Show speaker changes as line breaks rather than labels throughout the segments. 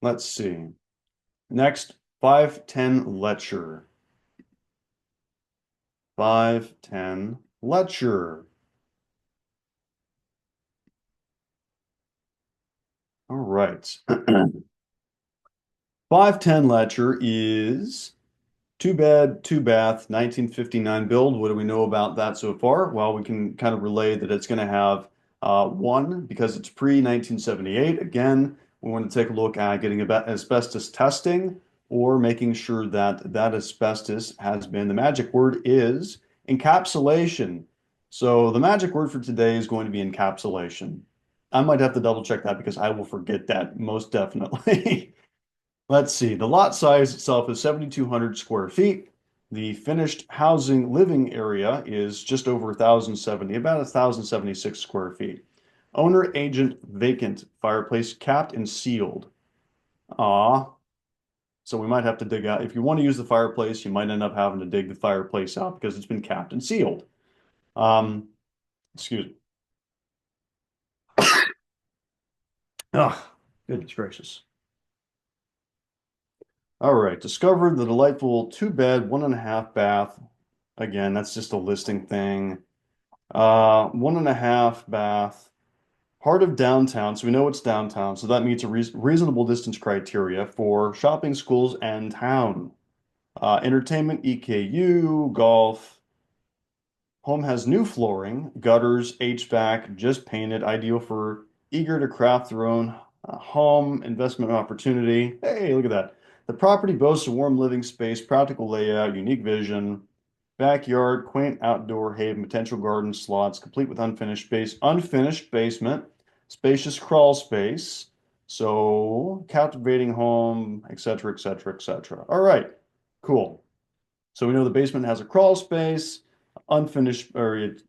Let's see. Next, 510 Letcher. 510 Letcher. All right. 510 Letcher is two bed, two bath, 1959 build. What do we know about that so far? Well, we can kind of relay that it's going to have one, because it's pre-1978. Again, we want to take a look at getting about asbestos testing or making sure that that asbestos has been, the magic word is encapsulation. So the magic word for today is going to be encapsulation. I might have to double check that because I will forget that most definitely. Let's see. The lot size itself is 7,200 square feet. The finished housing living area is just over 1,070, about 1,076 square feet. Owner agent vacant, fireplace capped and sealed. Ah, so we might have to dig out. If you want to use the fireplace, you might end up having to dig the fireplace out because it's been capped and sealed. Um, excuse me. Oh, goodness gracious. All right, discovered the delightful two bed, one and a half bath. Again, that's just a listing thing. One and a half bath, heart of downtown. So we know it's downtown. So that meets a reasonable distance criteria for shopping, schools, and town. Entertainment, EKU, golf. Home has new flooring, gutters, HVAC, just painted, ideal for eager to craft their own home investment opportunity. Hey, look at that. The property boasts a warm living space, practical layout, unique vision, backyard, quaint outdoor haven, potential garden slots, complete with unfinished basement, spacious crawl space. So captivating home, etc., etc., etc. All right, cool. So we know the basement has a crawl space, unfinished, or did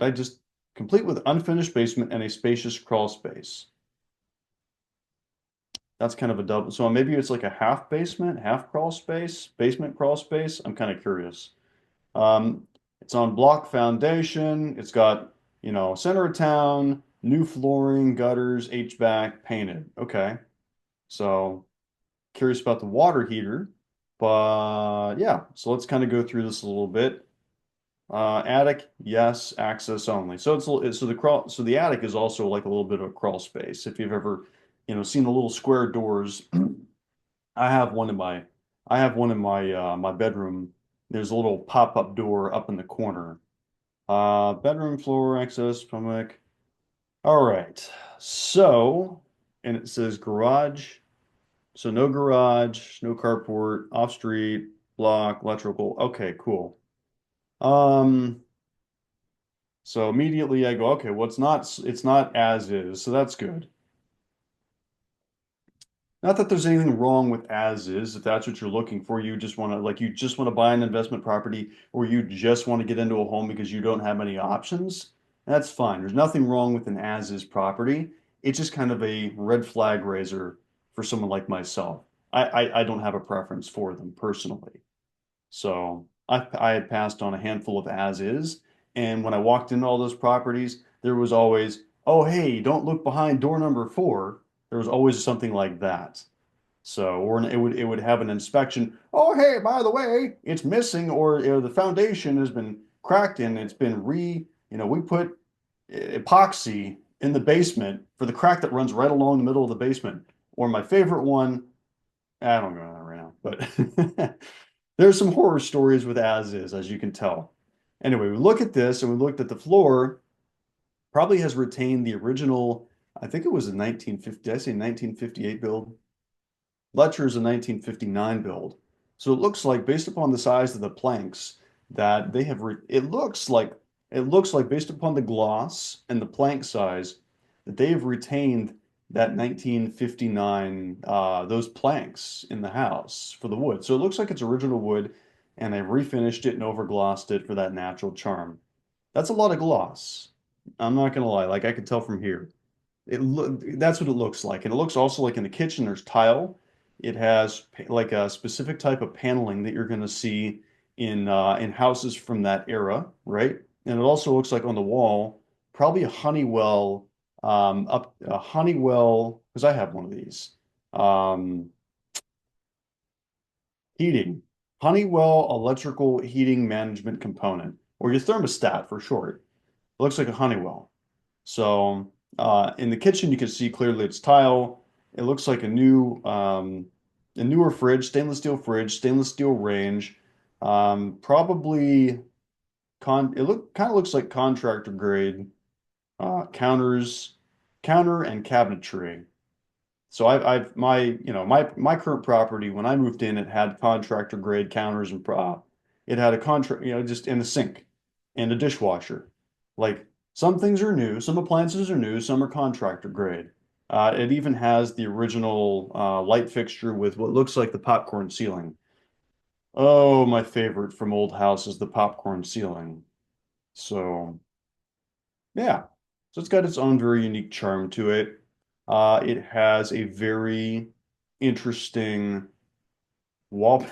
I just complete with unfinished basement and a spacious crawl space? That's kind of a double. So maybe it's like a half basement, half crawl space, basement crawl space. I'm kind of curious. Um, it's on block foundation. It's got, center of town, new flooring, gutters, HVAC, painted. Okay. So curious about the water heater, but yeah. So let's kind of go through this a little bit. Attic, yes, access only. So so the attic is also like a little bit of a crawl space. If you've ever, seen the little square doors, I have one in my my bedroom. There's a little pop-up door up in the corner. Bedroom floor access, stomach. All right. So, and it says garage. So no garage, no carport, off street, block, electrical. Okay, cool. Um, so immediately I go, okay, well it's not as is, so that's good. Not that there's anything wrong with as is, if that's what you're looking for, you just want to buy an investment property or you just want to get into a home because you don't have any options. That's fine. There's nothing wrong with an as is property. It's just kind of a red flag raiser for someone like myself. I don't have a preference for them personally. So I had passed on a handful of as is, and when I walked into all those properties, there was always, oh hey, don't look behind door number four. There was always something like that. So, or it would have an inspection. Oh hey, by the way, it's missing, or the foundation has been cracked and it's been we put epoxy in the basement for the crack that runs right along the middle of the basement. Or my favorite one, I don't go into that right now, but there's some horror stories with as is, as you can tell. Anyway, we look at this and we looked at the floor, probably has retained the original, I think it was a 1950, did I say 1958 build? Letcher is a 1959 build. So it looks like, based upon the size of the planks, that they have, it looks like based upon the gloss and the plank size, that they have retained that 1959, those planks in the house for the wood. So it looks like it's original wood, and they've refinished it and overglossed it for that natural charm. That's a lot of gloss. I'm not gonna lie, like I could tell from here. That's what it looks like. And it looks also like in the kitchen there's tile. It has like a specific type of paneling that you're going to see in houses from that era, right? And it also looks like on the wall, probably a Honeywell, up a Honeywell, because I have one of these. Um, Heating. Honeywell electrical heating management component, or your thermostat for short. It looks like a Honeywell. So in the kitchen, you can see clearly it's tile. It looks like a newer fridge, stainless steel range. Probably it kind of looks like contractor grade counters, counter and cabinetry. So I've my my current property when I moved in, it had contractor grade counters and it had a contract, just in the sink and a dishwasher. Like some things are new, some appliances are new, some are contractor grade. It even has the original light fixture with what looks like the popcorn ceiling. Oh, my favorite from old house is the popcorn ceiling. So yeah, so it's got its own very unique charm to it. It has a very interesting wall.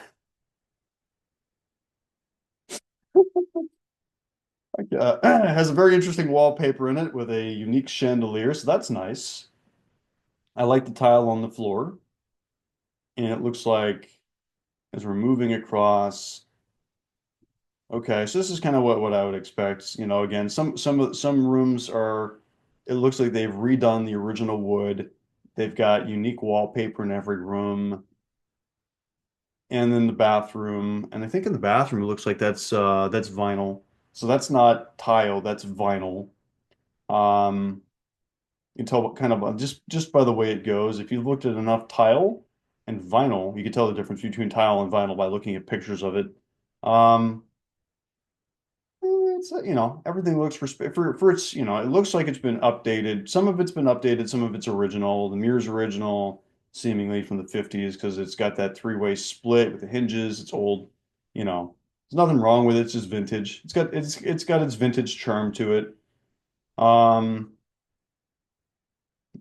Has a very interesting wallpaper in it with a unique chandelier, so that's nice. I like the tile on the floor, and it looks like as we're moving across. Okay, so this is kind of what I would expect. Again, some rooms are. It looks like they've redone the original wood. They've got unique wallpaper in every room. And then the bathroom, and I think in the bathroom it looks like that's vinyl. So that's not tile, that's vinyl. Um, you can tell what kind of just by the way it goes. If you looked at enough tile and vinyl, you can tell the difference between tile and vinyl by looking at pictures of it. Um, it's everything looks for its it looks like it's been updated. Some of it's been updated, some of it's original. The mirror's original, seemingly from the 50s because it's got that three-way split with the hinges. It's old, there's nothing wrong with it. It's just vintage. It's got its vintage charm to it. Um,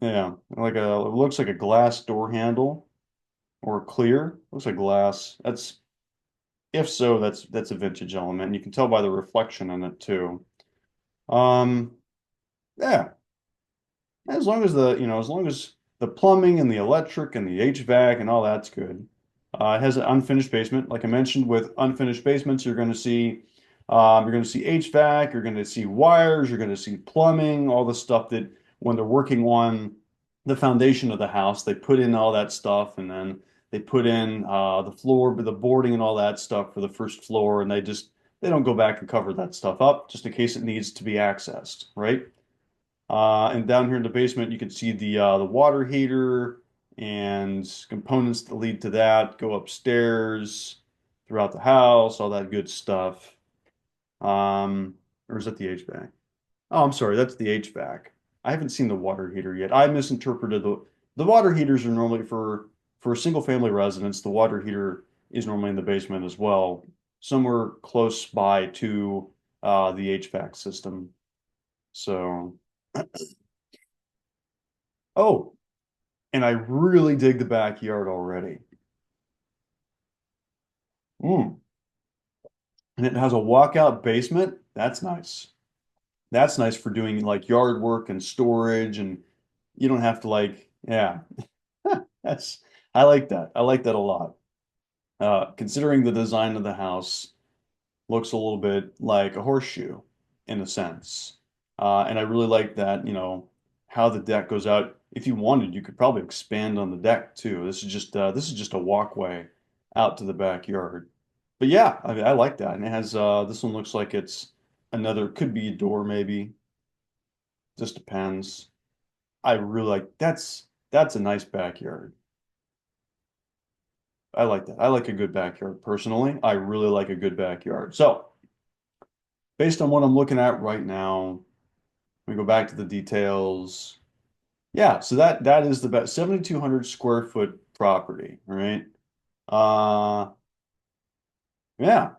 yeah, it looks like a glass door handle or clear. Looks like glass. That's If so, that's a vintage element. You can tell by the reflection in it too. Um, yeah. As long as the plumbing and the electric and the HVAC and all that's good. It has an unfinished basement. Like I mentioned, with unfinished basements, you're going to see HVAC, you're going to see wires, you're going to see plumbing, all the stuff that when they're working on the foundation of the house, they put in all that stuff, and then they put in the floor, the boarding and all that stuff for the first floor, and they don't go back and cover that stuff up just in case it needs to be accessed, right? And down here in the basement, you can see the water heater and components that lead to that go upstairs throughout the house, all that good stuff. Or is that the HVAC? Oh, I'm sorry, that's the HVAC. I haven't seen the water heater yet. I misinterpreted the water heaters are normally for a single family residence. The water heater is normally in the basement as well, somewhere close by to the HVAC system. So, oh, and I really dig the backyard already. Mm. And it has a walkout basement. That's nice. That's nice for doing like yard work and storage, and you don't have to yeah. That's I like that. I like that a lot. Considering the design of the house looks a little bit like a horseshoe in a sense. And I really like that, how the deck goes out. If you wanted, you could probably expand on the deck too. This is just a walkway out to the backyard. But yeah, I like that. And it has this one looks like it's could be a door maybe. Just depends. I really like that's a nice backyard. I like that. I like a good backyard personally. I really like a good backyard. So, based on what I'm looking at right now, we go back to the details. Yeah, so that is the best 7,200 square foot property, right? Uh, yeah.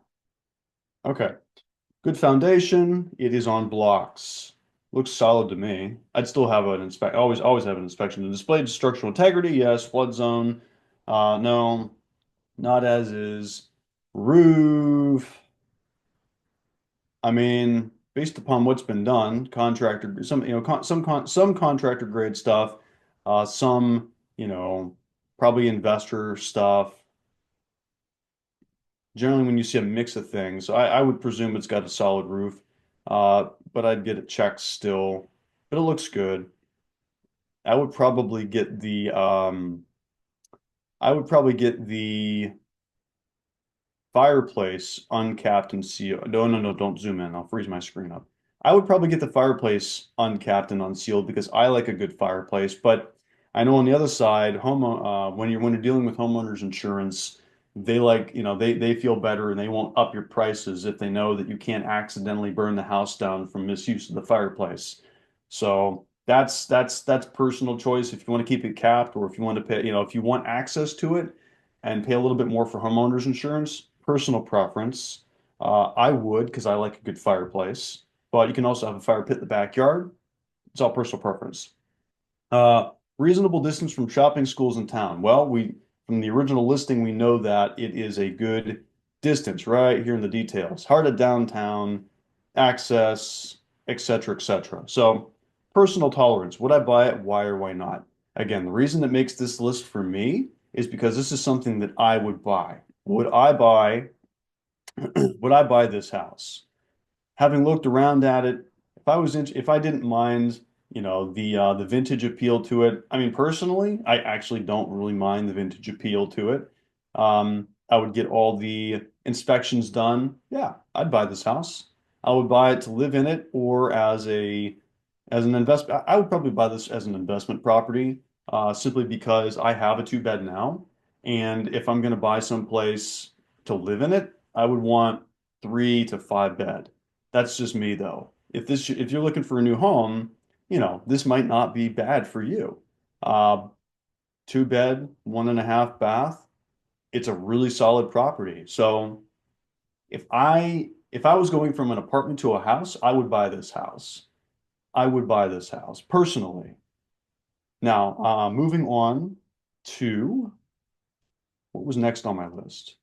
Okay. Good foundation. It is on blocks. Looks solid to me. I'd still have an inspect. Always have an inspection. The displayed structural integrity, yes. Flood zone, no. Not as is. Roof. I mean, based upon what's been done, some contractor grade stuff, some, probably investor stuff. Generally, when you see a mix of things, I would presume it's got a solid roof, but I'd get it checked still. But it looks good. I would probably get the fireplace uncapped and sealed. No, no, no, don't zoom in. I'll freeze my screen up. I would probably get the fireplace uncapped and unsealed because I like a good fireplace. But I know on the other side, when you're dealing with homeowners insurance, they like, they feel better and they won't up your prices if they know that you can't accidentally burn the house down from misuse of the fireplace. So that's personal choice if you want to keep it capped or if you want to pay, if you want access to it and pay a little bit more for homeowners insurance, personal preference. I would because I like a good fireplace, but you can also have a fire pit in the backyard. It's all personal preference. Uh, Reasonable distance from shopping schools in town. Well, from the original listing, we know that it is a good distance right here in the details. Heart of downtown, access, etc., etc. So, personal tolerance. Would I buy it? Why or why not? Again, the reason that makes this list for me is because this is something that I would buy. Would I buy this house? Having looked around at it, if I didn't mind, the vintage appeal to it. I mean, personally, I actually don't really mind the vintage appeal to it. I would get all the inspections done. Yeah, I'd buy this house. I would buy it to live in it or as an investment. I would probably buy this as an investment property, simply because I have a two bed now, and if I'm going to buy someplace to live in it, I would want 3 to 5 bed. That's just me though. If you're looking for a new home, this might not be bad for you. Uh, 2 bed, 1.5 bath. It's a really solid property. So if I was going from an apartment to a house, I would buy this house. I would buy this house personally. Now, moving on to what was next on my list?